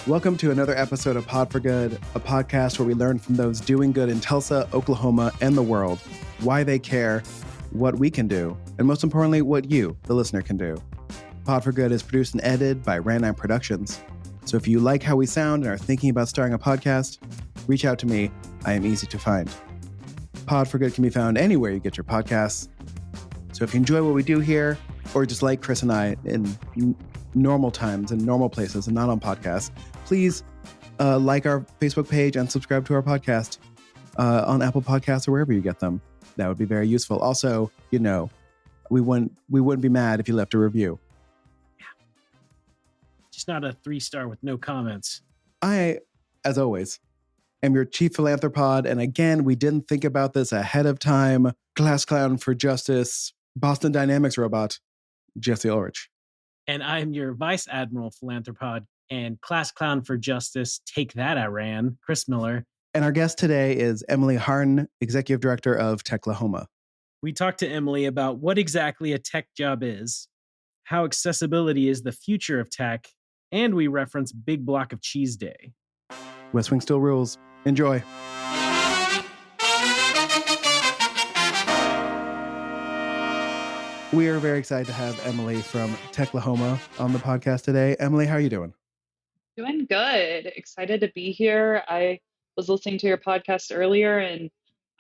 Welcome to another episode of Pod for Good, a podcast where we learn from those doing good in Tulsa, Oklahoma, and the world, why they care, what we can do, and most importantly, what you, the listener, can do. Pod for Good is produced and edited by Random Productions. So if you like how we sound and are thinking about starting a podcast, reach out to me. I am easy to find. Pod for Good can be found anywhere you get your podcasts. So if you enjoy what we do here, or just like Chris and I in normal times and normal places and not on podcasts, please like our Facebook page and subscribe to our podcast on Apple Podcasts or wherever you get them. That would be very useful. Also, you know, we wouldn't be mad if you left a review. Yeah. Just not a 3-star with no comments. I, as always, am your chief philanthropod, and again, we didn't think about this ahead of time. Class clown for justice, Boston Dynamics robot, Jesse Ulrich. And I'm your vice admiral philanthropod and class clown for justice. Take that, Iran, Chris Miller. And our guest today is Emily Harden, executive director of Techlahoma. We talked to Emily about what exactly a tech job is, how accessibility is the future of tech, and we reference Big Block of Cheese Day. West Wing still rules. Enjoy. We are very excited to have Emily from Techlahoma on the podcast today. Emily, how are you doing? Doing good. Excited to be here. I was listening to your podcast earlier, and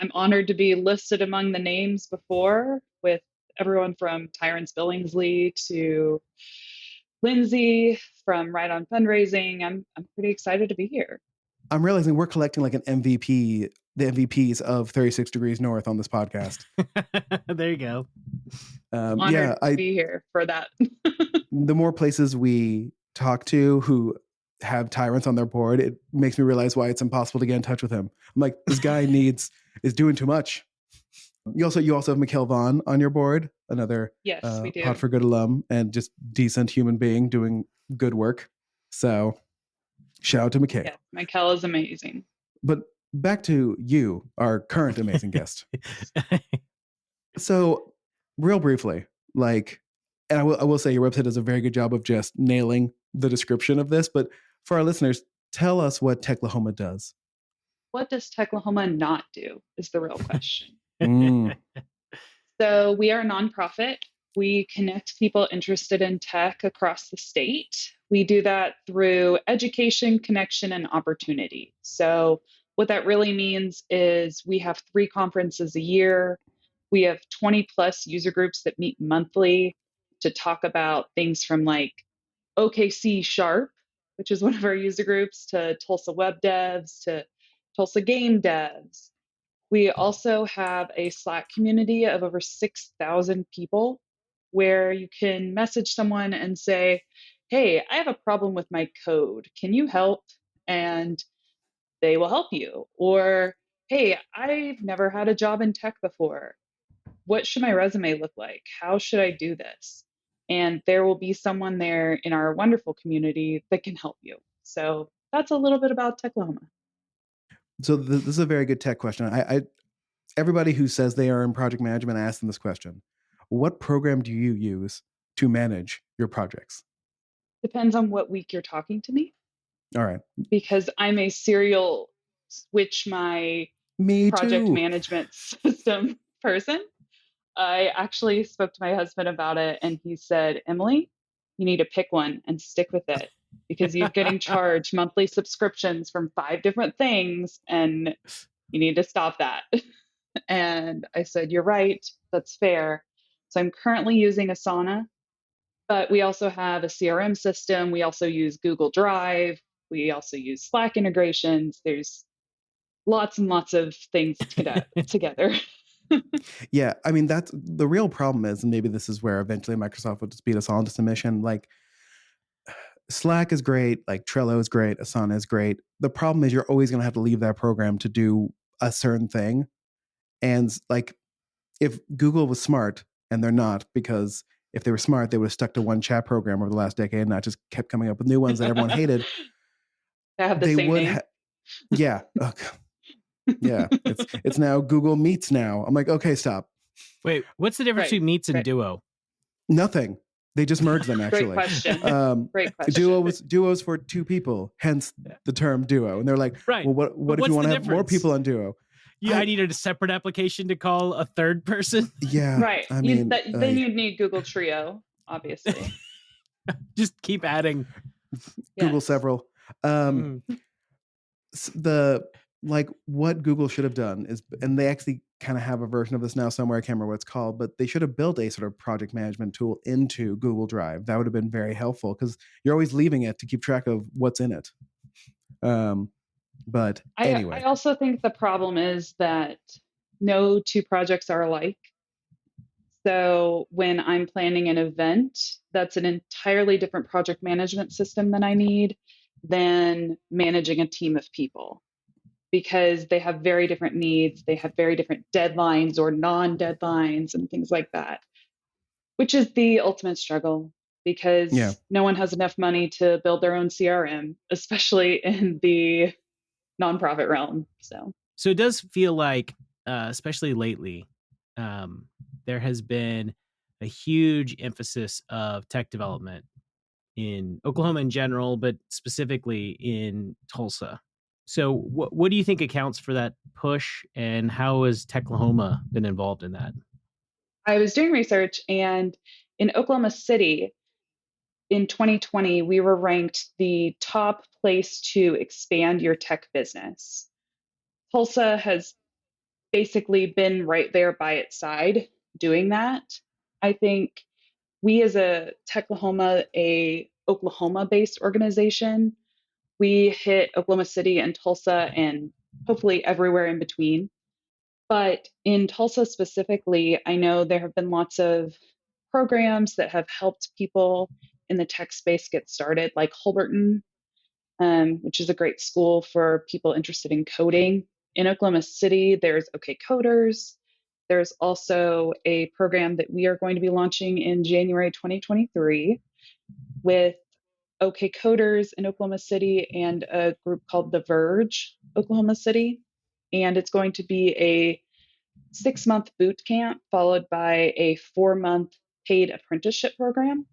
I'm honored to be listed among the names before, with everyone from Tyrance Billingsley to Lindsay from Right On Fundraising. I'm pretty excited to be here. I'm realizing we're collecting like an MVP, the MVPs of 36 Degrees North on this podcast. There you go. Honored to be here for that. The more places we talk to who have tyrants on their board, it makes me realize why it's impossible to get in touch with him. I'm like, this guy is doing too much. You also have Mikhail Vaughn on your board, another yes, we do. Pod for Good alum and just decent human being doing good work. So shout out to Mikhail. Yeah, Mikhail is amazing. But back to you, our current amazing guest. So real briefly, and I will say your website does a very good job of just nailing the description of this, but for our listeners, tell us what Techlahoma does. What does Techlahoma not do is the real question. So we are a nonprofit. We connect people interested in tech across the state. We do that through education, connection, and opportunity. So what that really means is we have 3 conferences a year. We have 20 plus user groups that meet monthly to talk about things from like OKC Sharp, which is one of our user groups, to Tulsa Web Devs, to Tulsa Game Devs. We also have a Slack community of over 6,000 people where you can message someone and say, hey, I have a problem with my code. Can you help? And they will help you. Or, hey, I've never had a job in tech before. What should my resume look like? How should I do this? And there will be someone there in our wonderful community that can help you. So that's a little bit about Techlahoma. So this is a very good tech question. Everybody who says they are in project management, I ask them this question. What program do you use to manage your projects? Depends on what week you're talking to me. All right. Because I'm a serial switch my project management system person. I actually spoke to my husband about it, and he said, Emily, you need to pick one and stick with it because you're getting charged monthly subscriptions from 5 different things, and you need to stop that. And I said, you're right. That's fair. So I'm currently using Asana, but we also have a CRM system. We also use Google Drive. We also use Slack integrations. There's lots and lots of things together. Yeah, I mean, that's the real problem is, and maybe this is where eventually Microsoft will just beat us all into submission. Like, Slack is great, like Trello is great, Asana is great. The problem is you're always going to have to leave that program to do a certain thing. And like, if Google was smart, and they're not, because if they were smart, they would have stuck to one chat program over the last decade and not just kept coming up with new ones that everyone hated. They have the same name. Yeah. Yeah, it's now Google Meets now. I'm like, okay, stop. Wait, what's the difference between Meets and Duo? Nothing. They just merged them, actually. Great question. Great question. Duos for two people, hence the term duo. And they're like, right. well, what if you want to have more people on duo? I needed a separate application to call a third person. Yeah. Right. I mean, then you'd need Google Trio, obviously. Just keep adding. Google several. What Google should have done is, and they actually kind of have a version of this now somewhere, I can't remember what it's called, but they should have built a sort of project management tool into Google Drive. That would have been very helpful because you're always leaving it to keep track of what's in it. But anyway. I also think the problem is that no two projects are alike. So when I'm planning an event, that's an entirely different project management system than I need than managing a team of people, because they have very different needs. They have very different deadlines or non-deadlines and things like that, which is the ultimate struggle because no one has enough money to build their own CRM, especially in the nonprofit realm. So it does feel like, especially lately, there has been a huge emphasis of tech development in Oklahoma in general, but specifically in Tulsa. So what do you think accounts for that push, and how has Techlahoma been involved in that? I was doing research, and in Oklahoma City in 2020, we were ranked the top place to expand your tech business. Tulsa has basically been right there by its side doing that. I think we as a Techlahoma, a Oklahoma-based organization, we hit Oklahoma City and Tulsa and hopefully everywhere in between. But in Tulsa specifically, I know there have been lots of programs that have helped people in the tech space get started, like Holberton, which is a great school for people interested in coding. In Oklahoma City, there's OK Coders. There's also a program that we are going to be launching in January 2023 with OK Coders in Oklahoma City and a group called The Verge, Oklahoma City. And it's going to be a 6-month boot camp followed by a 4-month paid apprenticeship program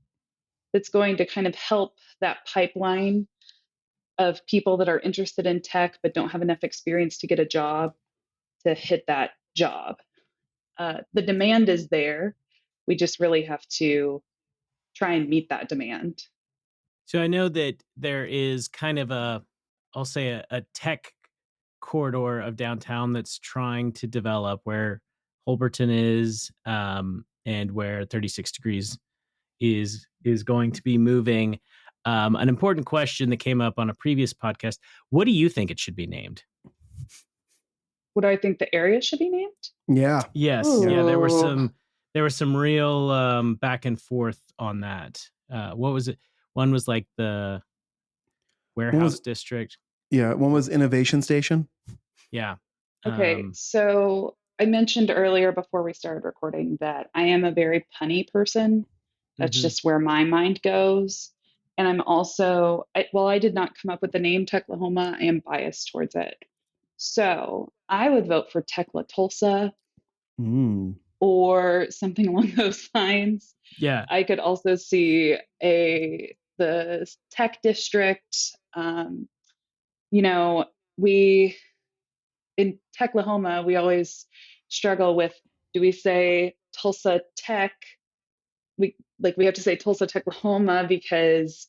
that's going to kind of help that pipeline of people that are interested in tech but don't have enough experience to get a job to hit that job. The demand is there. We just really have to try and meet that demand. So I know that there is kind of I'll say a tech corridor of downtown that's trying to develop where Holberton is, and where 36 Degrees is going to be moving. An important question that came up on a previous podcast: what do you think it should be named? What do I think the area should be named? Yeah. Yes. Ooh. Yeah. There was some real back and forth on that. What was it? One was like the warehouse district. Yeah. One was Innovation Station. Yeah. Okay. So I mentioned earlier before we started recording that I am a very punny person. That's just where my mind goes. And I'm also, while I did not come up with the name Techlahoma, I am biased towards it. So I would vote for Tekla Tulsa or something along those lines. Yeah. I could also see the tech district. We in Techlahoma, we always struggle with, do we say Tulsa Tech? We have to say Tulsa Techlahoma because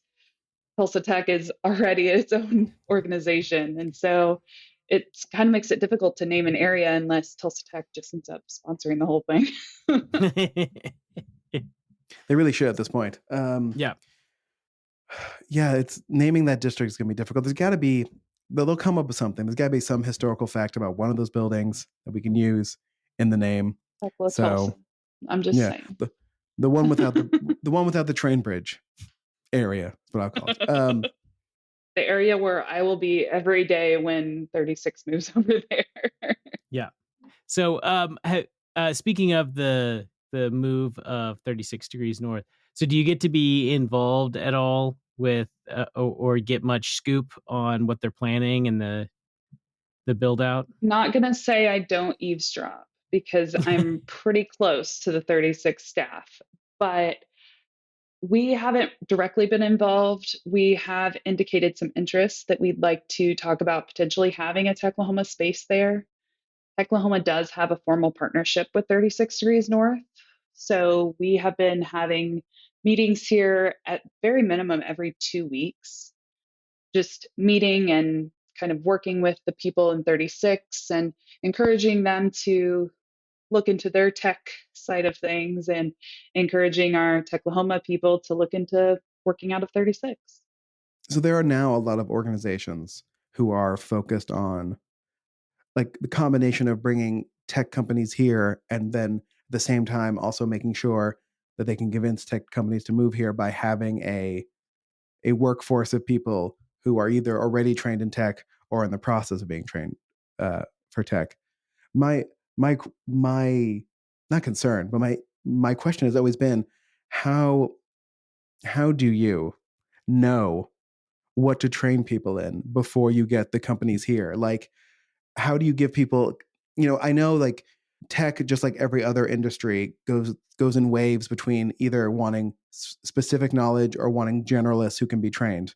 Tulsa Tech is already its own organization. And so it kind of makes it difficult to name an area unless Tulsa Tech just ends up sponsoring the whole thing. They really should at this point. Yeah, it's naming that district is going to be difficult. There's got to be, they'll come up with something. There's got to be some historical fact about one of those buildings that we can use in the name. Tulsa. I'm just saying. The one without the train bridge area is what I'll call it. The area where I will be every day when 36 moves over there. Yeah. So, speaking of the move of 36 Degrees North, so do you get to be involved at all with or get much scoop on what they're planning and the build out? Not gonna say I don't eavesdrop because I'm pretty close to the 36 staff, but We haven't directly been involved. We have indicated some interest that we'd like to talk about potentially having a Techlahoma space there. Techlahoma does have a formal partnership with 36 Degrees North. So we have been having meetings here at very minimum every 2 weeks, just meeting and kind of working with the people in 36 and encouraging them to look into their tech side of things and encouraging our Techlahoma people to look into working out of 36. So there are now a lot of organizations who are focused on like the combination of bringing tech companies here and then at the same time also making sure that they can convince tech companies to move here by having a workforce of people who are either already trained in tech or in the process of being trained for tech. My my my not concern, but my question has always been how how do you know what to train people in before you get the companies here? Like, how do you give people, I know like tech, just like every other industry, goes in waves between either wanting specific knowledge or wanting generalists who can be trained.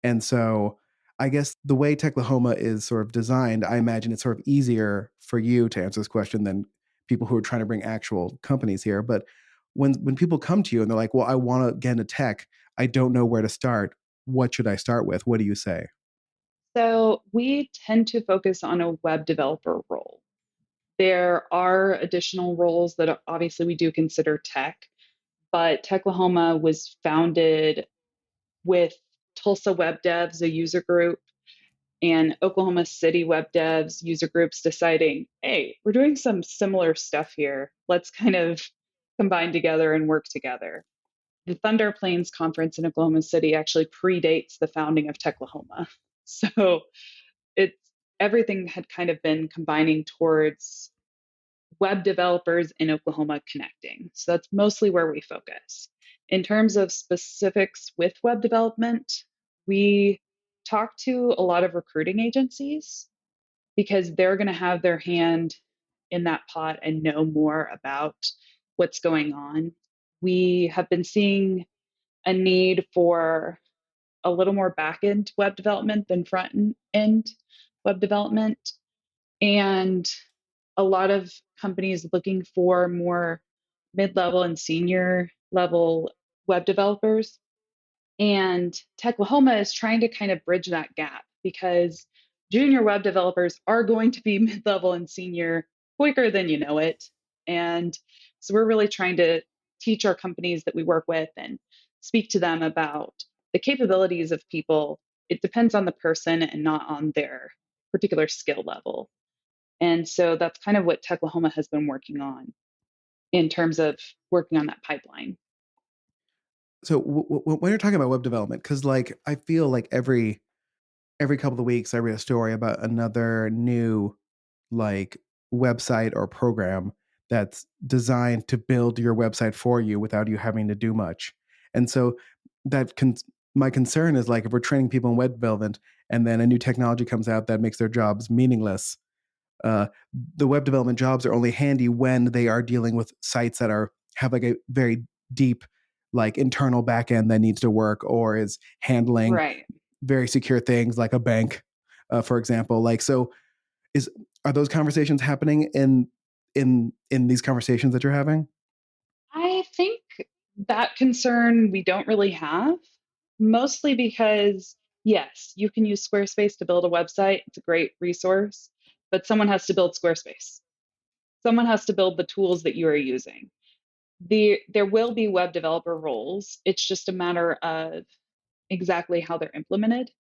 And so I guess the way Techlahoma is sort of designed, I imagine it's sort of easier for you to answer this question than people who are trying to bring actual companies here. But when people come to you and they're like, well, I want to get into tech, I don't know where to start. What should I start with? What do you say? So we tend to focus on a web developer role. There are additional roles that obviously we do consider tech, but Techlahoma was founded with Tulsa Web Devs, a user group, and Oklahoma City Web Devs user groups deciding, hey, we're doing some similar stuff here. Let's kind of combine together and work together. The Thunder Plains conference in Oklahoma City actually predates the founding of Techlahoma. So it's everything had kind of been combining towards web developers in Oklahoma connecting. So that's mostly where we focus. In terms of specifics with web development, we talk to a lot of recruiting agencies because they're going to have their hand in that pot and know more about what's going on. We have been seeing a need for a little more back end web development than front end web development. And a lot of companies looking for more mid level and senior level web developers. And Techlahoma is trying to kind of bridge that gap because junior web developers are going to be mid level and senior quicker than you know it. And so we're really trying to teach our companies that we work with and speak to them about the capabilities of people. It depends on the person and not on their particular skill level. And so that's kind of what Techlahoma has been working on in terms of working on that pipeline. So when you're talking about web development, because like I feel like every couple of weeks I read a story about another new like website or program that's designed to build your website for you without you having to do much. And so that my concern is like if we're training people in web development and then a new technology comes out that makes their jobs meaningless, uh, the web development jobs are only handy when they are dealing with sites that are have like a very deep like internal backend that needs to work or is handling Right. very secure things like a bank, for example. Like, so is are those conversations happening in these conversations that you're having? I think that concern we don't really have, mostly because, yes, you can use Squarespace to build a website. It's a great resource, but someone has to build Squarespace. Someone has to build the tools that you are using. There will be web developer roles. It's just a matter of exactly how they're implemented.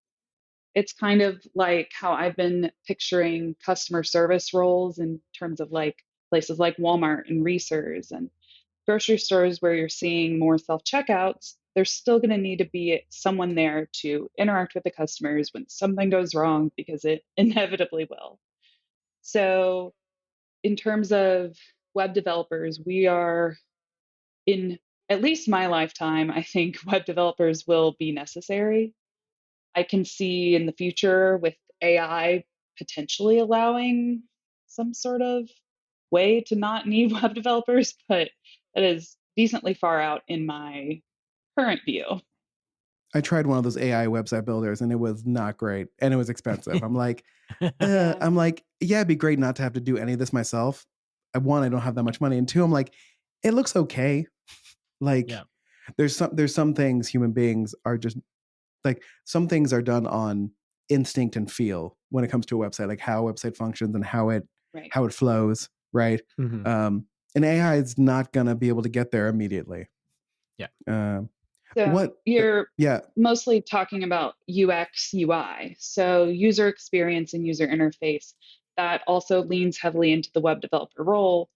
It's kind of like how I've been picturing customer service roles in terms of like places like Walmart and Reese's and grocery stores where you're seeing more self checkouts. There's still going to need to be someone there to interact with the customers when something goes wrong because it inevitably will. So, in terms of web developers, we are in at least my lifetime, I think web developers will be necessary. I can see in the future with AI potentially allowing some sort of way to not need web developers, but that is decently far out in my current view. I tried one of those AI website builders and it was not great and it was expensive. I'm like, Yeah. yeah, it'd be great not to have to do any of this myself. One, I don't have that much money, and two, I'm like, it looks okay. Like, Yeah. there's some things human beings are just like, some things are done on instinct and feel when it comes to a website, like how a website functions and how it Right. flows, right? Mhm. And AI is not gonna be able to get there immediately. Yeah. So What? you're Yeah. mostly talking about UX, UI, so user experience and user interface. That also leans heavily into the web developer role.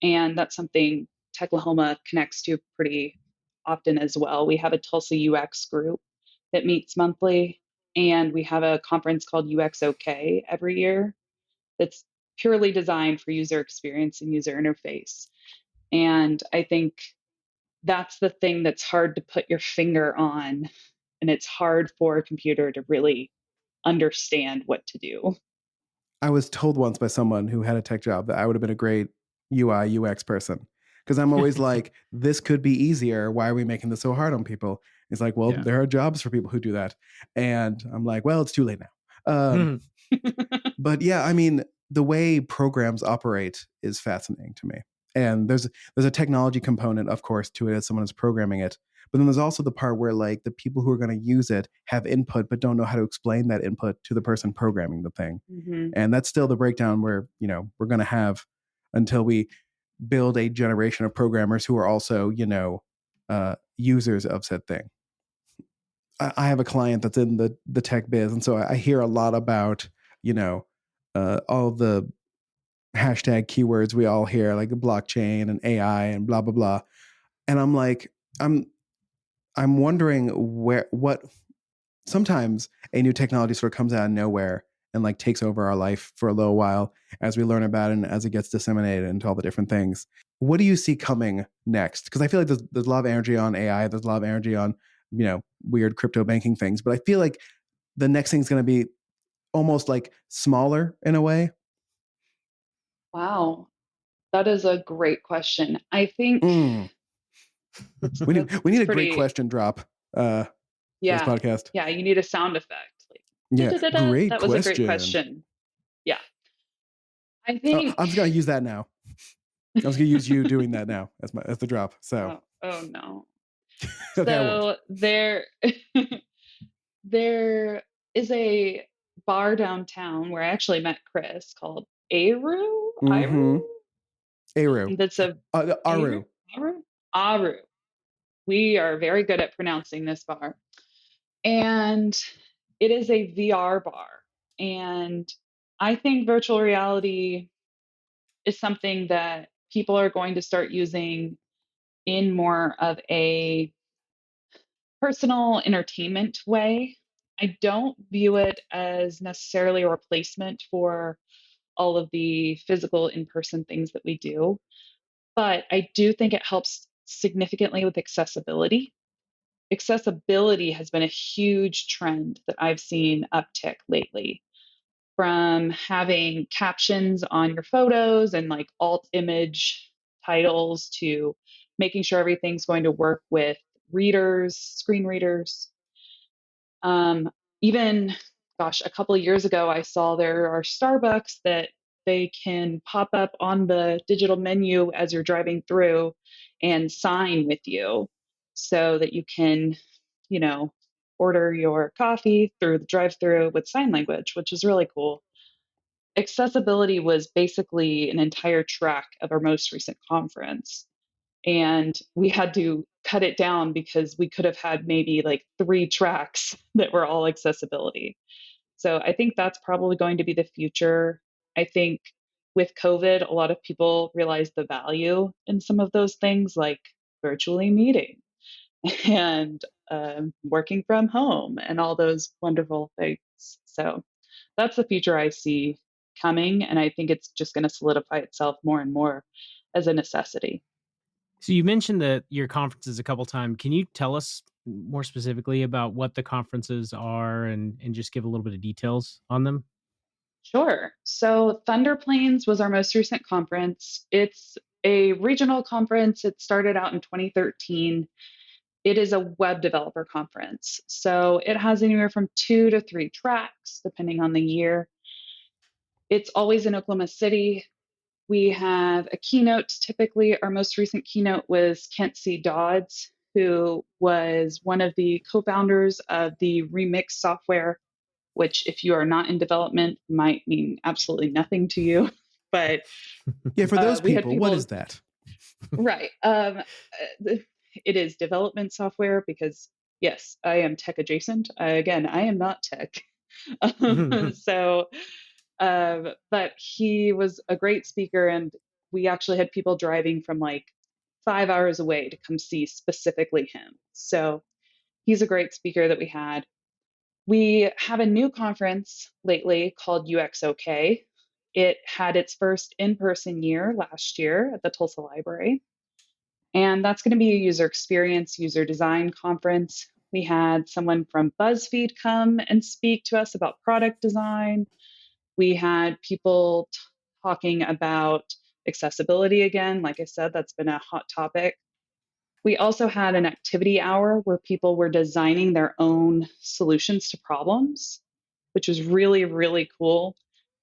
And that's something Techlahoma connects to pretty often as well. We have a Tulsa UX group that meets monthly, and we have a conference called UX OK every year that's purely designed for user experience and user interface. And I think that's the thing that's hard to put your finger on. And it's hard for a computer to really understand what to do. I was told once by someone who had a tech job that I would have been a great UI UX person, because I'm always like, this could be easier. Why are we making this so hard on people? It's like, well, Yeah. there are jobs for people who do that, and I'm like, well, it's too late now. But yeah, I mean, the way programs operate is fascinating to me, and there's a technology component, of course, to it as someone is programming it. But then there's also the part where like the people who are going to use it have input but don't know how to explain that input to the person programming the thing. Mm-hmm. And that's still the breakdown where, we're going to have until we build a generation of programmers who are also, users of said thing. I have a client that's in the tech biz, and so I hear a lot about, all the hashtag keywords we all hear, like blockchain and AI and blah blah blah. And I'm like, I'm wondering what sometimes a new technology sort of comes out of nowhere and like takes over our life for a little while as we learn about it and as it gets disseminated into all the different things. What do you see coming next? Because I feel like there's a lot of energy on AI, there's a lot of energy on, weird crypto banking things, but I feel like the next thing's going to be almost like smaller in a way. Wow. That is a great question. I think We need a great pretty, question drop for this yeah. podcast. Yeah. You need a sound effect. Like, Yeah, da-da-da-da. great That was a great question. question. Yeah. I think, I'm just gonna use that now. I was gonna use you doing that now as the drop. So oh no. okay, I won't. So there is a bar downtown where I actually met Chris called Aru. Mm-hmm. Aru. And that's a Aru. Aru. Aru. We are very good at pronouncing this bar. And it is a VR bar. And I think virtual reality is something that people are going to start using in more of a personal entertainment way. I don't view it as necessarily a replacement for all of the physical in person things that we do, but I do think it helps significantly with accessibility. Accessibility has been a huge trend that I've seen uptick lately, from having captions on your photos and like alt image titles to making sure everything's going to work with readers, screen readers. Um, Even, gosh, a couple of years ago, I saw there are Starbucks that they can pop up on the digital menu as you're driving through and sign with you so that you can, you know, order your coffee through the drive through with sign language, which is really cool. Accessibility was basically an entire track of our most recent conference. And we had to cut it down because we could have had maybe like 3 tracks that were all accessibility. So I think that's probably going to be the future. I think with COVID, a lot of people realized the value in some of those things like virtually meeting and working from home and all those wonderful things. So that's the future I see coming. And I think it's just going to solidify itself more and more as a necessity. So you mentioned that your conferences a couple times. Can you tell us more specifically about what the conferences are and just give a little bit of details on them? Sure. So Thunder Plains was our most recent conference. It's a regional conference. It started out in 2013. It is a web developer conference. So it has anywhere from 2 to 3 tracks, depending on the year. It's always in Oklahoma City. We have a keynote. Typically, our most recent keynote was Kent C. Dodds, who was one of the co-founders of the Remix software, which, if you are not in development, might mean absolutely nothing to you. But Yeah, for those we had people, what people, is that? right? It is development software because, yes, I am tech adjacent. Again, I am not tech. So, but he was a great speaker, and we actually had people driving from like 5 hours away to come see specifically him. So he's a great speaker that we had. We have a new conference lately called UXOK. It had its first in-person year last year at the Tulsa Library. And that's going to be a user experience, user design conference. We had someone from BuzzFeed come and speak to us about product design. We had people talking about accessibility again. Like I said, that's been a hot topic. We also had an activity hour where people were designing their own solutions to problems, which was really, really cool.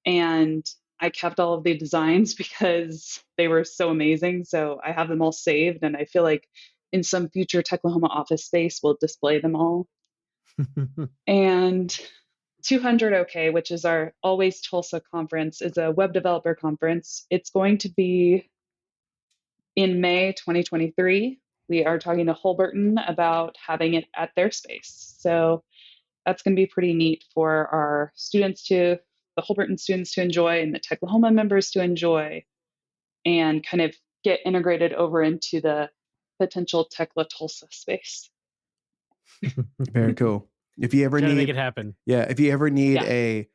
And I kept all of the designs because they were so amazing. So I have them all saved. And I feel like in some future Techlahoma office space, we'll display them all. And 200 OK, which is our Always Tulsa conference, is a web developer conference. It's going to be in May 2023. We are talking to Holberton about having it at their space. So that's going to be pretty neat for our students the Holberton students to enjoy and the Techlahoma members to enjoy, and kind of get integrated over into the potential Techla Tulsa space. Very cool. If you ever Trying to need make it happen. Yeah, if you ever need an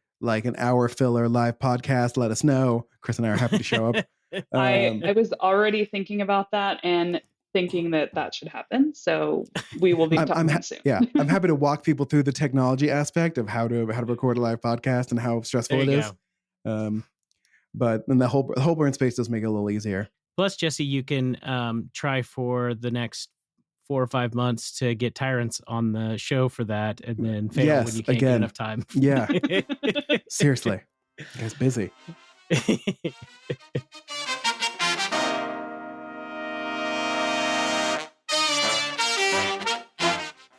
hour filler live podcast, let us know. Chris and I are happy to show up. I was already thinking about that and thinking that should happen. So we will be talking soon. Yeah, I'm happy to walk people through the technology aspect of how to record a live podcast and how stressful it is. But then the whole burn space does make it a little easier. Plus, Jesse, you can try for the next 4 or 5 months to get Tyrants on the show for that, and then fail when you can't get enough time. Yeah, seriously, you guys busy.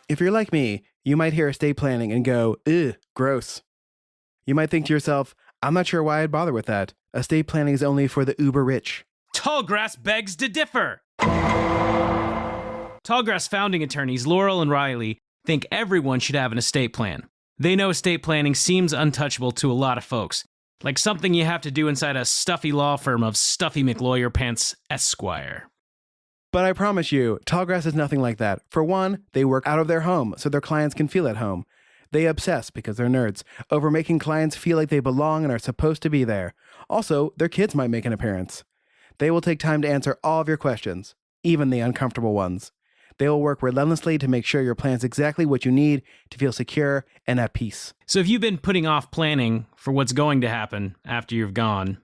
If you're like me, you might hear estate planning and go, "Ugh, gross." You might think to yourself, "I'm not sure why I'd bother with that. Estate planning is only for the uber rich." Tallgrass begs to differ. Tallgrass founding attorneys Laurel and Riley think everyone should have an estate plan. They know estate planning seems untouchable to a lot of folks, like something you have to do inside a stuffy law firm of Stuffy McLawyer Pence Esquire. But I promise you, Tallgrass is nothing like that. For one, they work out of their home so their clients can feel at home. They obsess, because they're nerds, over making clients feel like they belong and are supposed to be there. Also, their kids might make an appearance. They will take time to answer all of your questions, even the uncomfortable ones. They will work relentlessly to make sure your plan's exactly what you need to feel secure and at peace. So if you've been putting off planning for what's going to happen after you've gone,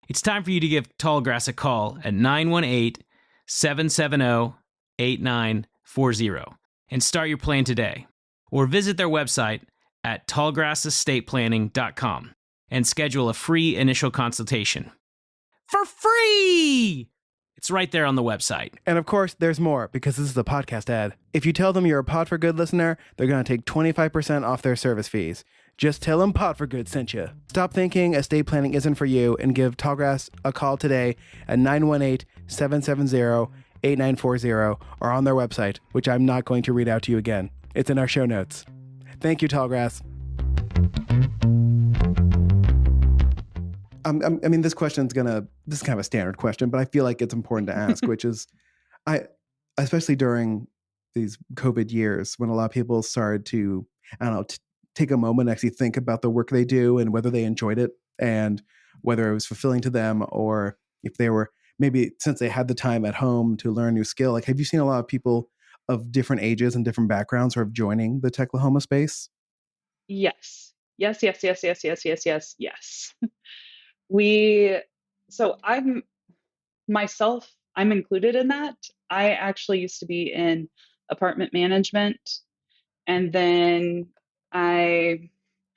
it's time for you to give Tallgrass a call at 918-770-8940 and start your plan today. Or visit their website at tallgrassesstateplanning.com and schedule a free initial consultation. For free! It's right there on the website. And of course, there's more, because this is a podcast ad. If you tell them you're a Pod for Good listener, they're going to take 25% off their service fees. Just tell them Pod for Good sent you. Stop thinking estate planning isn't for you and give Tallgrass a call today at 918-770-8940 or on their website, which I'm not going to read out to you again. It's in our show notes. Thank you, Tallgrass. I mean, this is kind of a standard question, but I feel like it's important to ask, which is, especially during these COVID years when a lot of people started to, take a moment and actually think about the work they do and whether they enjoyed it and whether it was fulfilling to them, or if they were, maybe since they had the time at home to learn a new skill. Like, have you seen a lot of people of different ages and different backgrounds sort of joining the Techlahoma space? Yes. I'm included in that. I actually used to be in apartment management. And then I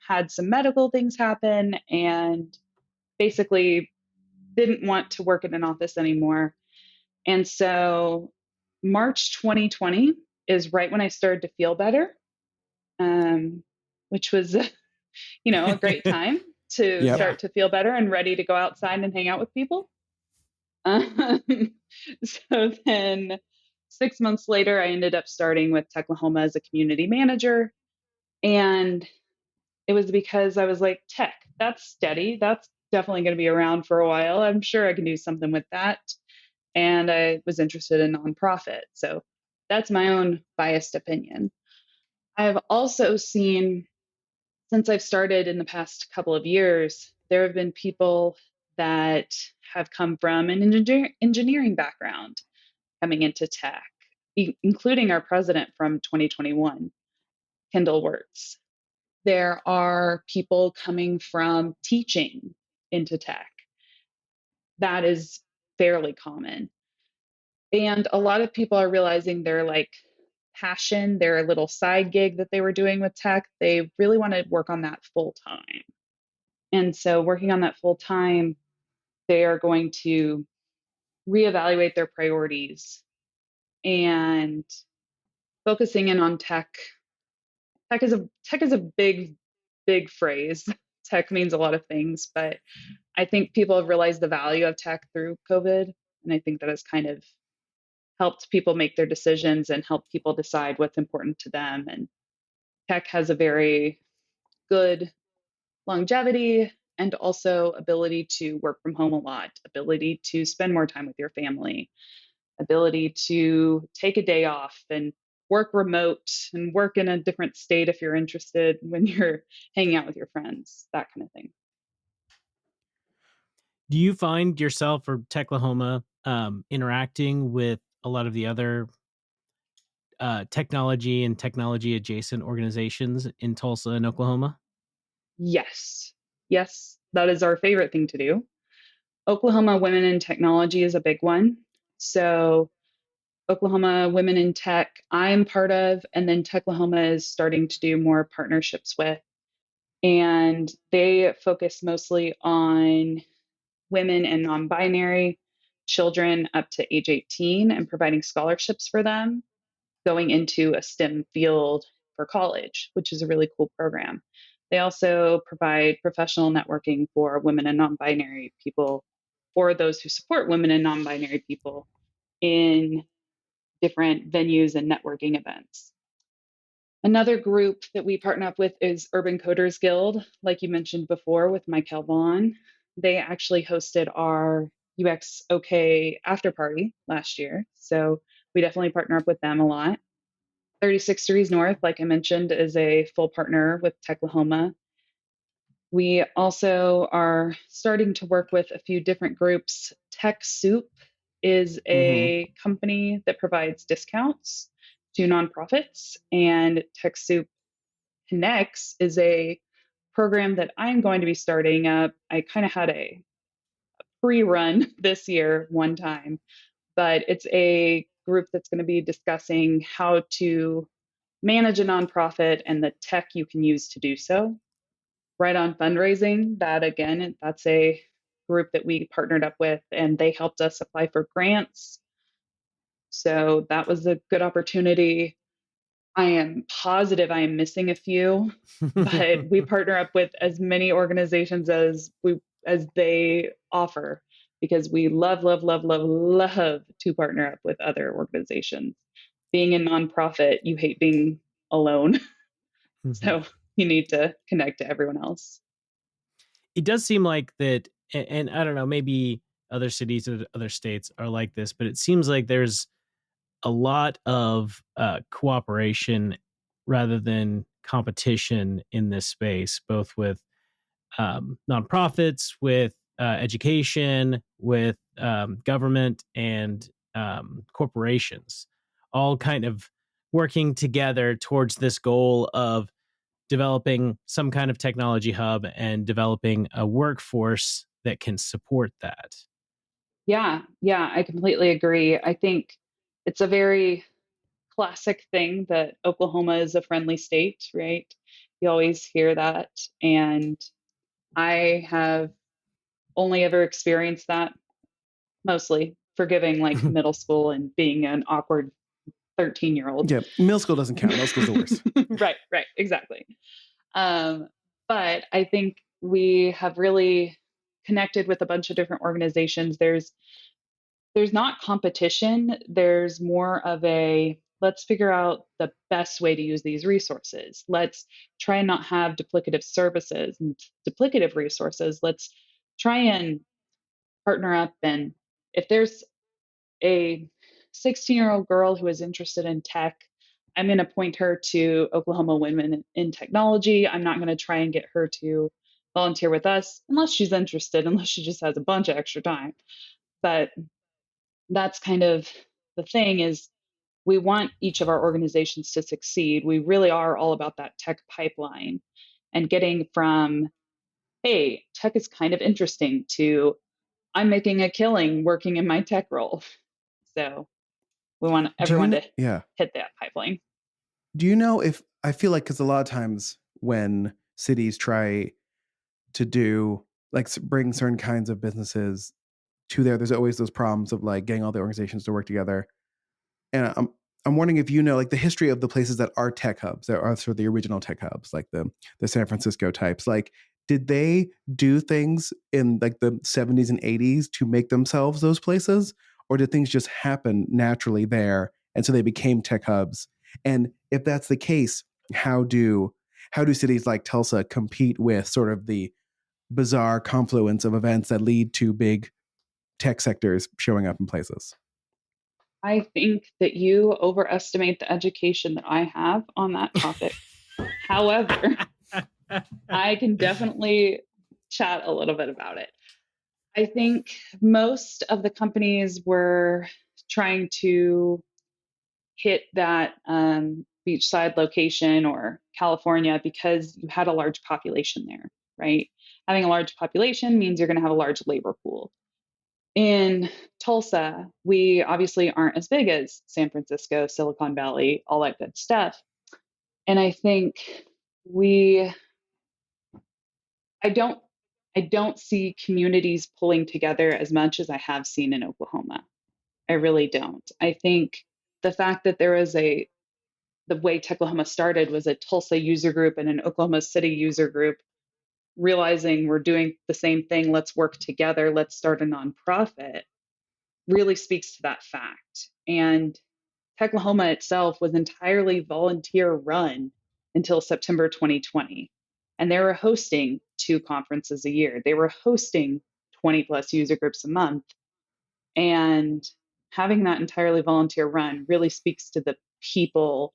had some medical things happen and basically didn't want to work in an office anymore. And so March 2020 is right when I started to feel better, which was, a great time to Yep. start to feel better and ready to go outside and hang out with people. Um, so then 6 months later, I ended up starting with Techlahoma as a community manager. And it was because I was like, tech, that's steady. That's definitely going to be around for a while. I'm sure I can do something with that. And I was interested in nonprofit. So that's my own biased opinion. I've also seen, since I've started in the past couple of years, there have been people that have come from an engineering background coming into tech, including our president from 2021, Kendall Wirtz. There are people coming from teaching into tech. That is fairly common. And a lot of people are realizing their passion, their little side gig that they were doing with tech, they really want to work on that full time. And so working on that full time, they are going to reevaluate their priorities and focusing in on tech. Tech is a big phrase. Tech means a lot of things, but I think people have realized the value of tech through COVID. And I think that has kind of helped people make their decisions and help people decide what's important to them. And tech has a very good longevity and also ability to work from home a lot, ability to spend more time with your family, ability to take a day off and work remote and work in a different state if you're interested when you're hanging out with your friends, that kind of thing. Do you find yourself or Techlahoma interacting with a lot of the other technology and technology adjacent organizations in Tulsa and Oklahoma? Yes. Yes, that is our favorite thing to do. Oklahoma Women in Technology is a big one. So Oklahoma Women in Tech, I'm part of, and then Techlahoma is starting to do more partnerships with. And they focus mostly on women and non binary children up to age 18 and providing scholarships for them going into a STEM field for college, which is a really cool program. They also provide professional networking for women and non binary people or those who support women and non binary people in different venues and networking events. Another group that we partner up with is Urban Coders Guild, like you mentioned before with Michael Vaughn. They actually hosted our UX OK after party last year. So we definitely partner up with them a lot. 36 Degrees North, like I mentioned, is a full partner with Techlahoma. We also are starting to work with a few different groups. TechSoup is a company that provides discounts to nonprofits, and TechSoup Connects is a program that I'm going to be starting up. I kind of had a pre-run this year one time, but it's a group that's going to be discussing how to manage a nonprofit and the tech you can use to do so. Right on fundraising, that again, that's a group that we partnered up with and they helped us apply for grants. So that was a good opportunity. I am positive I am missing a few, but we partner up with as many organizations as they offer because we love to partner up with other organizations. Being a nonprofit, you hate being alone. So you need to connect to everyone else. It does seem like that, and I don't know, maybe other cities or other states are like this, but it seems like there's a lot of cooperation rather than competition in this space, both with nonprofits, with education, with government, and corporations, all kind of working together towards this goal of developing some kind of technology hub and developing a workforce that can support that. Yeah, I completely agree. I think it's a very classic thing that Oklahoma is a friendly state, right? You always hear that. And I have only ever experienced that, mostly forgiving like middle school and being an awkward 13-year-old. Yeah, middle school doesn't count. Middle school's the worst. Right, exactly. But I think we have really connected with a bunch of different organizations. There's not competition. There's more of a, let's figure out the best way to use these resources. Let's try and not have duplicative services and duplicative resources. Let's try and partner up. And if there's a 16-year-old girl who is interested in tech, I'm going to point her to Oklahoma Women in Technology. I'm not going to try and get her to volunteer with us unless she's interested, unless she just has a bunch of extra time. But that's kind of the thing, is we want each of our organizations to succeed. We really are all about that tech pipeline and getting from, hey, tech is kind of interesting, to I'm making a killing working in my tech role. So we want everyone to hit that pipeline. Do you know if, I feel like, because a lot of times when cities try to do, like, bring certain kinds of businesses to there's always those problems of like getting all the organizations to work together. And I'm wondering if you know, like, the history of the places that are tech hubs, that are sort of the original tech hubs, like the San Francisco types. Like, did they do things in like the 70s and 80s to make themselves those places? Or did things just happen naturally there? And so they became tech hubs. And if that's the case, how do cities like Tulsa compete with sort of the bizarre confluence of events that lead to big tech sectors showing up in places? I think that you overestimate the education that I have on that topic. However, I can definitely chat a little bit about it. I think most of the companies were trying to hit that beachside location or California because you had a large population there, right? Having a large population means you're going to have a large labor pool. In Tulsa, we obviously aren't as big as San Francisco, Silicon Valley, all that good stuff. And I think I don't see communities pulling together as much as I have seen in Oklahoma. I really don't. I think the fact that there was the way Techlahoma started was a Tulsa user group and an Oklahoma City user group realizing we're doing the same thing. Let's work together. Let's start a nonprofit. Really speaks to that fact. And Techlahoma itself was entirely volunteer run until September 2020. And they were hosting 2 conferences a year. They were hosting 20 plus user groups a month. And having that entirely volunteer run really speaks to the people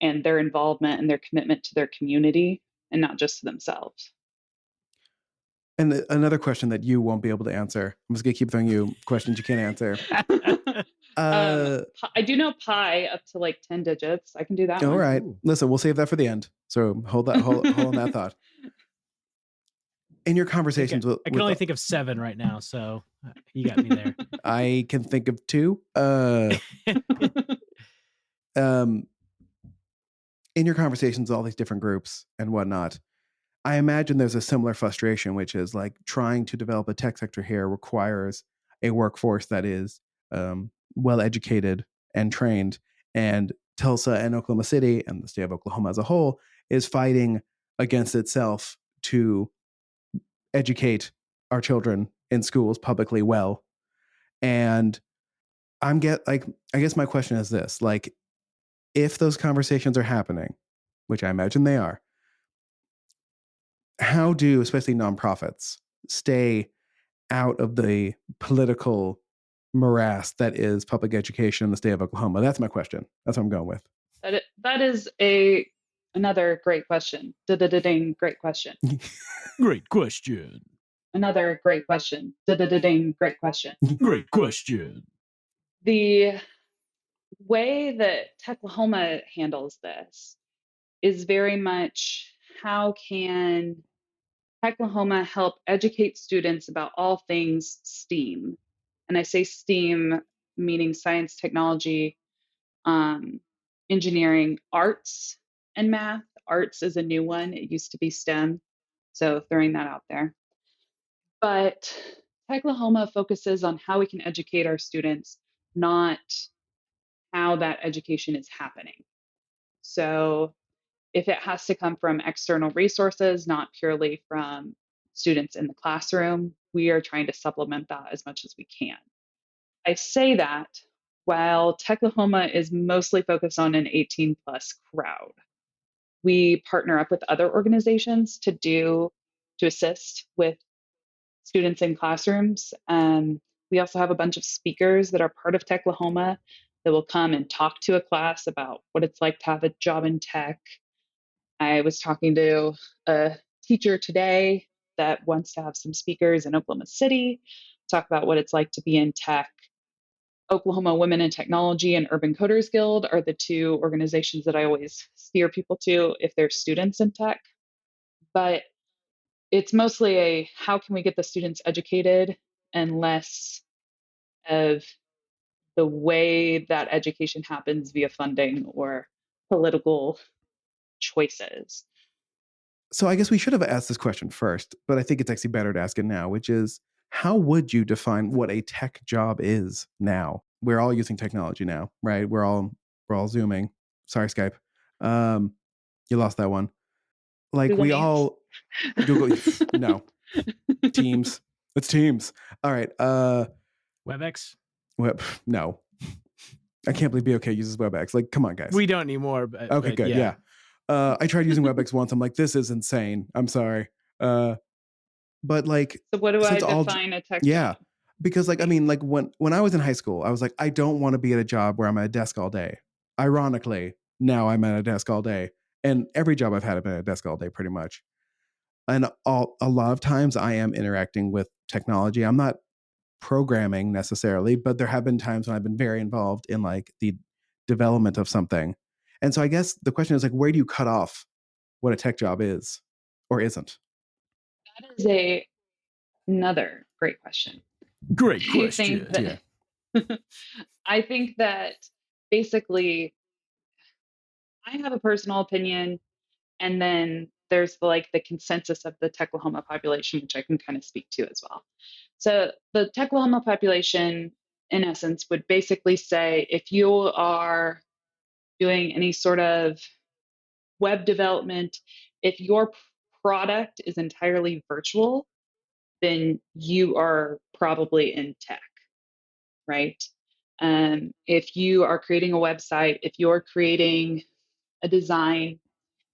and their involvement and their commitment to their community and not just to themselves. And another question that you won't be able to answer. I'm just going to keep throwing you questions you can't answer. I do know pi up to like 10 digits. I can do that one. All right. Ooh. Listen, we'll save that for the end. So hold on that thought. In your conversations I can only think of 7 right now, so you got me there. I can think of 2. In your conversations with all these different groups and whatnot, I imagine there's a similar frustration, which is like trying to develop a tech sector here requires a workforce that is well educated and trained. And Tulsa and Oklahoma City and the state of Oklahoma as a whole is fighting against itself to educate our children in schools publicly well. And I guess my question is this, like, if those conversations are happening, which I imagine they are, how do especially nonprofits stay out of the political morass that is public education in the state of Oklahoma? That's my question. That's what I'm going with. That is another great question. Great question. Great question. Another great question. Great question. Great question. The way that Techlahoma handles this is very much, how can Techlahoma help educate students about all things STEAM? And I say STEAM meaning science, technology, engineering, arts, and math. Arts is a new one. It used to be STEM. So throwing that out there. But Techlahoma focuses on how we can educate our students, not how that education is happening. So if it has to come from external resources, not purely from students in the classroom, we are trying to supplement that as much as we can. I say that while Techlahoma is mostly focused on an 18 plus crowd. We partner up with other organizations to assist with students in classrooms. We also have a bunch of speakers that are part of Techlahoma that will come and talk to a class about what it's like to have a job in tech. I was talking to a teacher today that wants to have some speakers in Oklahoma City talk about what it's like to be in tech. Oklahoma Women in Technology and Urban Coders Guild are the two organizations that I always steer people to if they're students in tech. But it's mostly a how can we get the students educated and less of the way that education happens via funding or political choices. So I guess we should have asked this question first, but I think it's actually better to ask it now, which is how would you define what a tech job is now? We're all using technology now, right? We're all Zooming. Sorry, Skype. You lost that one. Like Google we Meets. all Google no. Teams. It's Teams. All right. WebEx? No. I can't believe BOK uses WebEx. Like, come on, guys. We don't anymore. But, okay, good. Yeah. I tried using WebEx once. I'm like, this is insane. I'm sorry. But like, so what do I define a tech job? Because like, I mean, like when I was in high school, I was like, I don't want to be at a job where I'm at a desk all day. Ironically, now I'm at a desk all day. And every job I've had, I've been at a desk all day pretty much. And a lot of times I am interacting with technology. I'm not programming necessarily, but there have been times when I've been very involved in like the development of something. And so I guess the question is like, where do you cut off what a tech job is or isn't? That is another great question. Great question. I think that basically I have a personal opinion, and then there's the consensus of the Techlahoma population, which I can kind of speak to as well. So the Techlahoma population, in essence, would basically say if you are doing any sort of web development, if your product is entirely virtual, then you are probably in tech, right? If you are creating a website, if you're creating a design,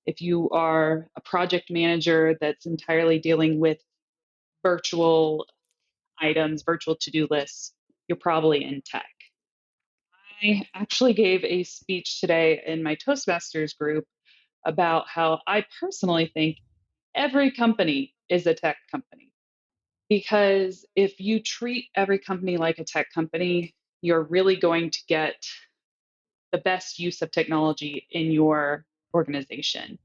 if you are a project manager that's entirely dealing with virtual items, virtual to-do lists, you're probably in tech. I actually gave a speech today in my Toastmasters group about how I personally think every company is a tech company. Because if you treat every company like a tech company, you're really going to get the best use of technology in your organization.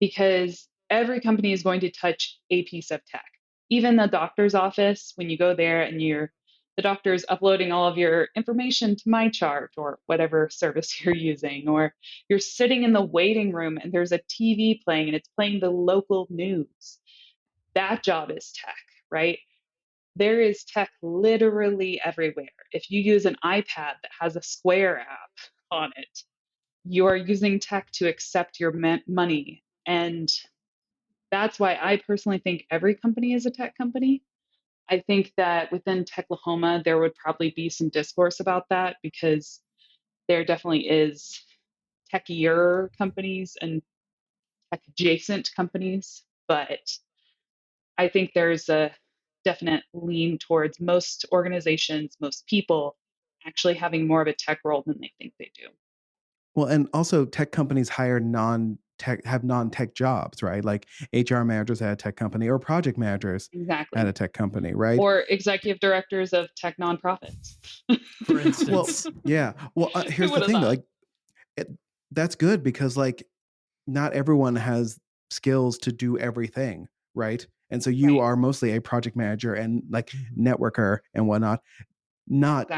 Because every company is going to touch a piece of tech. Even the doctor's office, when you go there and the doctor is uploading all of your information to MyChart or whatever service you're using, or you're sitting in the waiting room and there's a TV playing and it's playing the local news. That job is tech, right? There is tech literally everywhere. If you use an iPad that has a Square app on it, you are using tech to accept your money. And that's why I personally think every company is a tech company. I think that within Techlahoma, there would probably be some discourse about that because there definitely is techier companies and tech adjacent companies. But I think there's a definite lean towards most organizations, most people actually having more of a tech role than they think they do. Well, and also tech companies hire non-tech jobs, right? Like HR managers at a tech company or project managers at a tech company, right? Or executive directors of tech nonprofits. For instance. Well, yeah. Well, here's the thing, like that's good because like not everyone has skills to do everything, right? And so you are mostly a project manager and like networker and whatnot. Not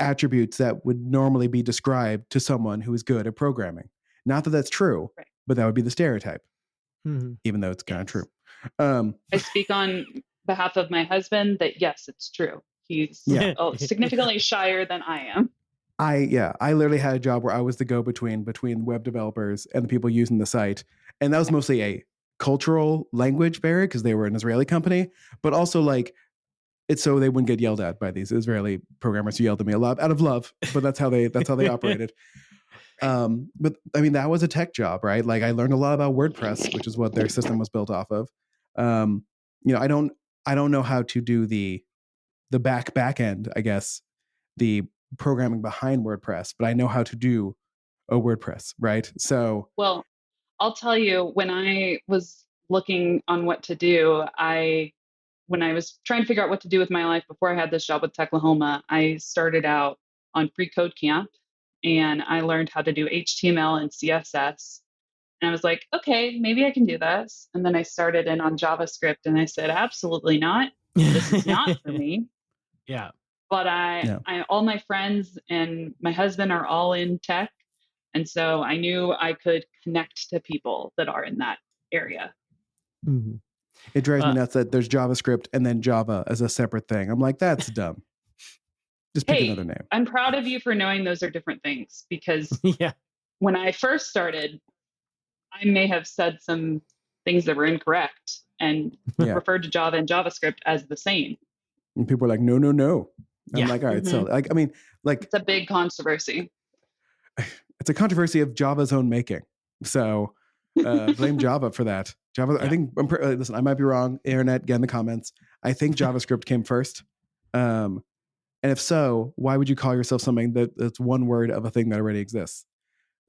attributes that would normally be described to someone who is good at programming. Not that that's true, Right. but that would be the stereotype, Mhm. even though it's kind of Yes. true. I speak on behalf of my husband that yes, it's true. He's Yeah. significantly shyer than I am. I literally had a job where I was the go-between between web developers and the people using the site. And that was mostly a cultural language barrier because they were an Israeli company, but also like it's so they wouldn't get yelled at by these Israeli programmers who yelled at me a lot out of love, but that's how they operated. But I mean, that was a tech job, right? Like I learned a lot about WordPress, which is what their system was built off of. I don't know how to do the back end, I guess, the programming behind WordPress, but I know how to do a WordPress, right? So, Well, I'll tell you, when I was looking on what to do, when I was trying to figure out what to do with my life before I had this job with Techlahoma, I started out on Free Code Camp and I learned how to do HTML and CSS. And I was like, okay, maybe I can do this. And then I started in on JavaScript and I said, absolutely not. This is not for me. Yeah. But all my friends and my husband are all in tech. And so I knew I could connect to people that are in that area. Mm-hmm. It drives me nuts that there's JavaScript and then Java as a separate thing. I'm like, that's dumb. Just pick another name. I'm proud of you for knowing those are different things because yeah. when I first started, I may have said some things that were incorrect and referred to Java and JavaScript as the same. And people are like, no. I'm like, all right, so like, I mean, like it's a big controversy. It's a controversy of Java's own making. So blame Java for that. Java, I think, listen, I might be wrong. Internet, get in the comments. I think JavaScript came first. And if so, why would you call yourself something that's one word of a thing that already exists?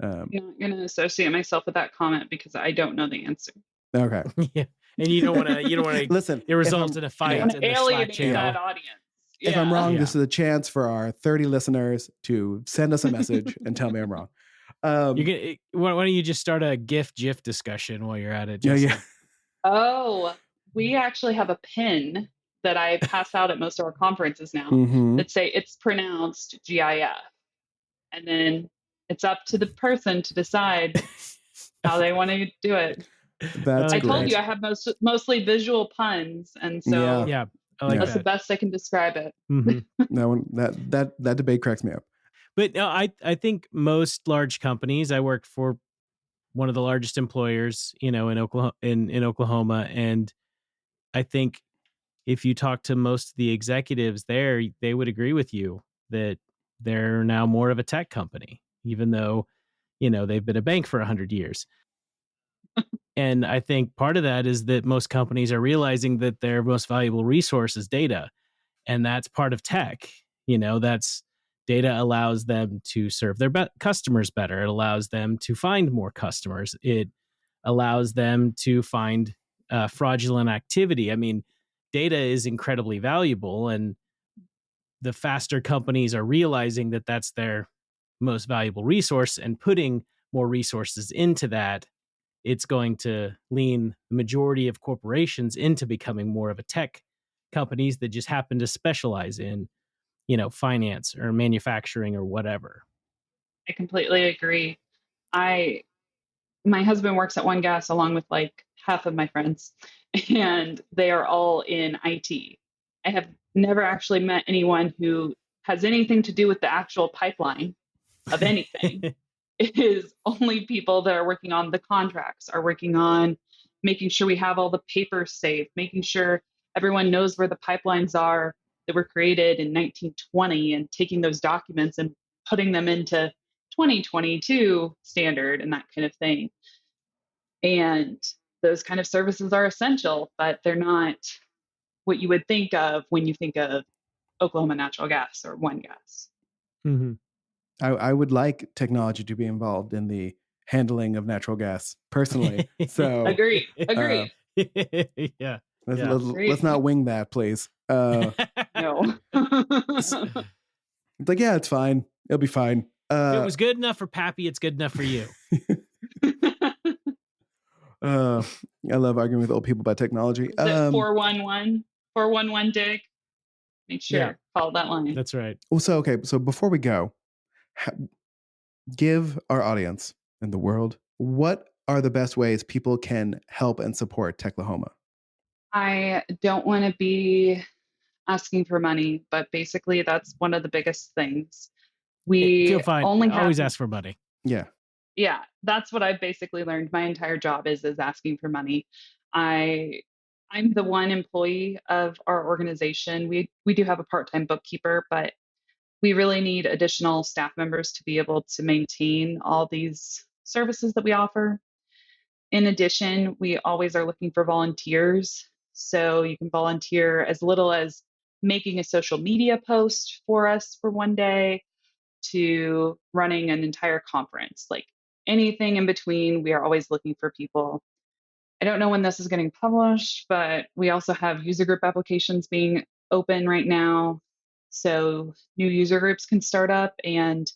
I'm not going to associate myself with that comment because I don't know the answer. Okay. Yeah. And you don't want to listen. It results in a fight in the Slack channel. That audience. If I'm wrong, this is a chance for our 30 listeners to send us a message and tell me I'm wrong. Why don't you just start a GIF discussion while you're at it? Jesse? Yeah. Oh, we actually have a pin that I pass out at most of our conferences now that say it's pronounced GIF. And then it's up to the person to decide how they want to do it. That's great. Told you I have mostly visual puns, and so that's the best I can describe it. That debate cracks me up. But no, I think most large companies. I worked for one of the largest employers, in Oklahoma, and I think if you talk to most of the executives there, they would agree with you that they're now more of a tech company, even though they've been a bank for 100 years. And I think part of that is that most companies are realizing that their most valuable resource is data. And that's part of tech. That's data allows them to serve their customers better. It allows them to find more customers. It allows them to find fraudulent activity. I mean, data is incredibly valuable. And the faster companies are realizing that that's their most valuable resource and putting more resources into that, it's going to lean the majority of corporations into becoming more of a tech companies that just happen to specialize in, finance or manufacturing or whatever. I completely agree. My husband works at One Gas along with like half of my friends, and they are all in IT. I have never actually met anyone who has anything to do with the actual pipeline of anything. It is only people that are working on the contracts, are working on making sure we have all the papers saved, making sure everyone knows where the pipelines are that were created in 1920 and taking those documents and putting them into 2022 standard and that kind of thing. And those kind of services are essential, but they're not what you would think of when you think of Oklahoma Natural Gas or One Gas. Mm-hmm. I would like technology to be involved in the handling of natural gas personally. So agree. Yeah. Let's not wing that, please. No. It's like, yeah, it's fine. It'll be fine. If it was good enough for Pappy, it's good enough for you. I love arguing with old people about technology. Is it 411? 411 dig? Make sure, follow that line. That's right. Well, so before we go, give our audience and the world, what are the best ways people can help and support Techlahoma? I don't want to be asking for money, but basically that's one of the biggest things. We feel fine. only always ask for money. Yeah, that's what I've basically learned. My entire job is asking for money. I'm the one employee of our organization. We do have a part-time bookkeeper, but we really need additional staff members to be able to maintain all these services that we offer. In addition, we always are looking for volunteers. So you can volunteer as little as making a social media post for us for one day to running an entire conference. Like anything in between, we are always looking for people. I don't know when this is getting published, but we also have user group applications being open right now. So new user groups can start up, and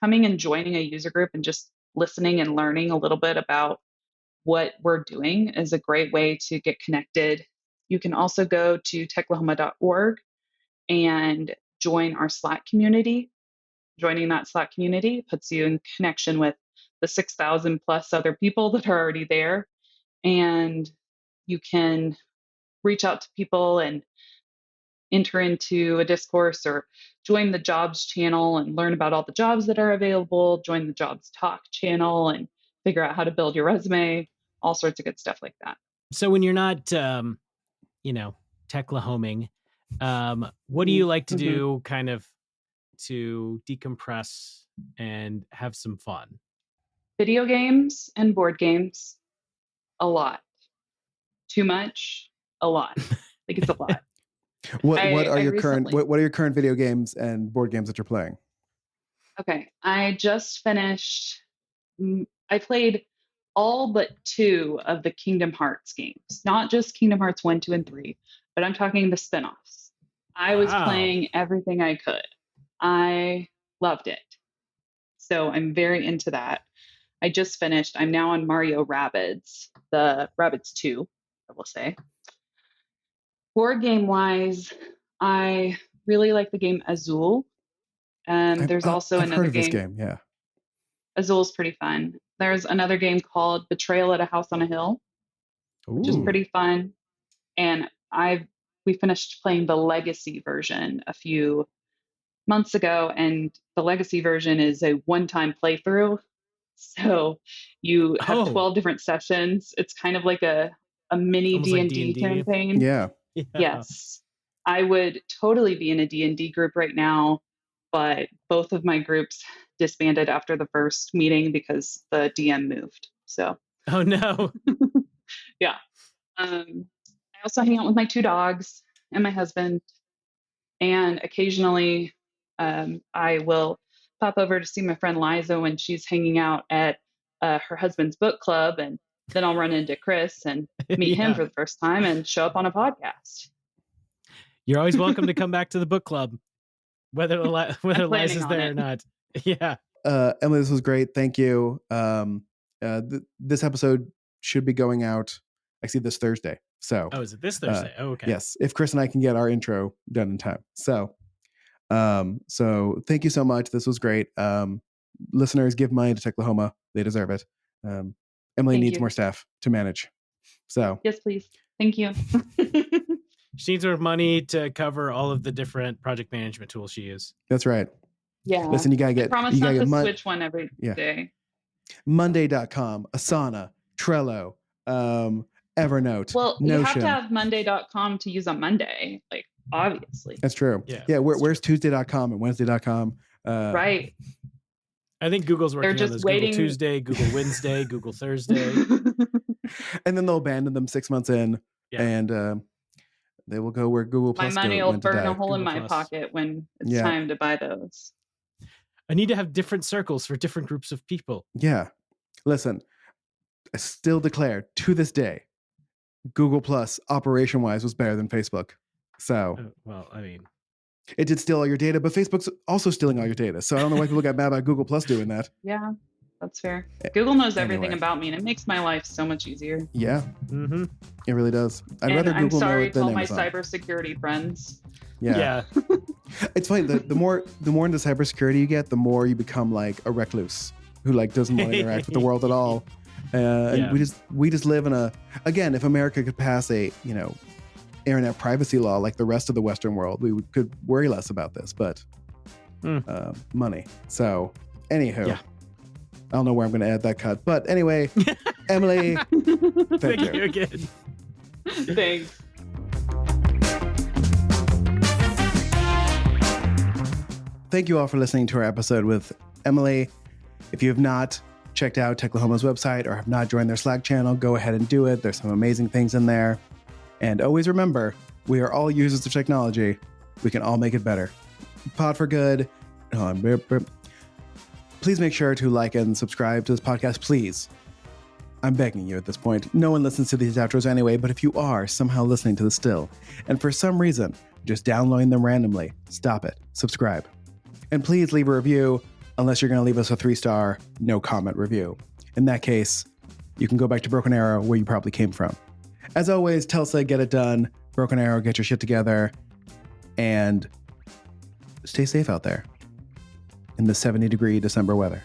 coming and joining a user group and just listening and learning a little bit about what we're doing is a great way to get connected. You can also go to Techlahoma.org and join our Slack community. Joining that Slack community puts you in connection with the 6,000 plus other people that are already there. And you can reach out to people and enter into a discourse or join the jobs channel and learn about all the jobs that are available, join the jobs talk channel and figure out how to build your resume, all sorts of good stuff like that. So when you're not, Techlahoming, what do you like to do kind of to decompress and have some fun? Video games and board games, a lot. Too much, a lot. I think it's a lot. What are your current video games and board games that you're playing? Okay, I just finished. I played all but 2 of the Kingdom Hearts games, not just Kingdom Hearts 1, 2, and 3, but I'm talking the spinoffs. I was playing everything I could. I loved it. So I'm very into that. I just finished. I'm now on Mario Rabbids, the Rabbids 2, I will say. Board game wise, I really like the game Azul. There's also I've another heard of game. This game, yeah. Azul's pretty fun. There's another game called Betrayal at a House on a Hill, which is pretty fun. And we finished playing the Legacy version a few months ago, and the Legacy version is a one-time playthrough. So you have 12 different sessions. It's kind of like a mini almost D&D like campaign. Yeah. Yes. I would totally be in a D&D group right now, but both of my groups disbanded after the first meeting because the DM moved. So. Oh no. Yeah. I also hang out with my 2 dogs and my husband, and occasionally I will pop over to see my friend Liza when she's hanging out at her husband's book club, and then I'll run into Chris and meet him for the first time and show up on a podcast. You're always welcome to come back to the book club, whether Liza's there or not. Yeah. Emily, this was great. Thank you. This episode should be going out, I see, this Thursday. So, is it this Thursday? Okay. Yes, if Chris and I can get our intro done in time. So thank you so much. This was great. Listeners, give money to Techlahoma. They deserve it. Emily needs more staff to manage. So yes, please. Thank you. She needs more money to cover all of the different project management tools she uses. That's right. Yeah. Listen, you gotta get. I promise not to switch one every day. Monday.com, Asana, Trello, Evernote. Well, Notion. You have to have Monday.com to use on Monday, like obviously. That's true. Yeah. Where's Tuesday.com and Wednesday.com? Right. I think Google's working on this. Google Tuesday, Google Wednesday, Google Thursday. And then they'll abandon them 6 months in, and they will go where Google Plus. My money will burn a hole in my pocket when it's time to buy those. I need to have different circles for different groups of people. Yeah. Listen, I still declare to this day, Google Plus operation wise was better than Facebook. So, it did steal all your data, but Facebook's also stealing all your data. So I don't know why people got mad about Google Plus doing that. Yeah, that's fair. Google knows everything about me, and it makes my life so much easier. Yeah, it really does. I'd rather Google know it than Amazon. I'm sorry to all my cybersecurity friends. Yeah. It's funny. The more into cybersecurity you get, the more you become like a recluse who like doesn't want to interact with the world at all. And we just live in a, again, if America could pass a, internet privacy law like the rest of the Western world, we could worry less about this, but money. So anywho, I don't know where I'm going to add that cut, but anyway, Emily, thank you again. Thanks. Thank you all for listening to our episode with Emily. If you have not checked out Techlahoma's website or have not joined their Slack channel, go ahead and do it. There's some amazing things in there. And always remember, we are all users of technology. We can all make it better. Pod for good. Please make sure to like and subscribe to this podcast, please. I'm begging you at this point. No one listens to these outros anyway, but if you are somehow listening to this still, and for some reason, just downloading them randomly, stop it. Subscribe. And please leave a review, unless you're going to leave us a 3-star, no comment review. In that case, you can go back to Broken Arrow, where you probably came from. As always, Telsa, get it done. Broken Arrow, get your shit together. And stay safe out there in the 70-degree December weather.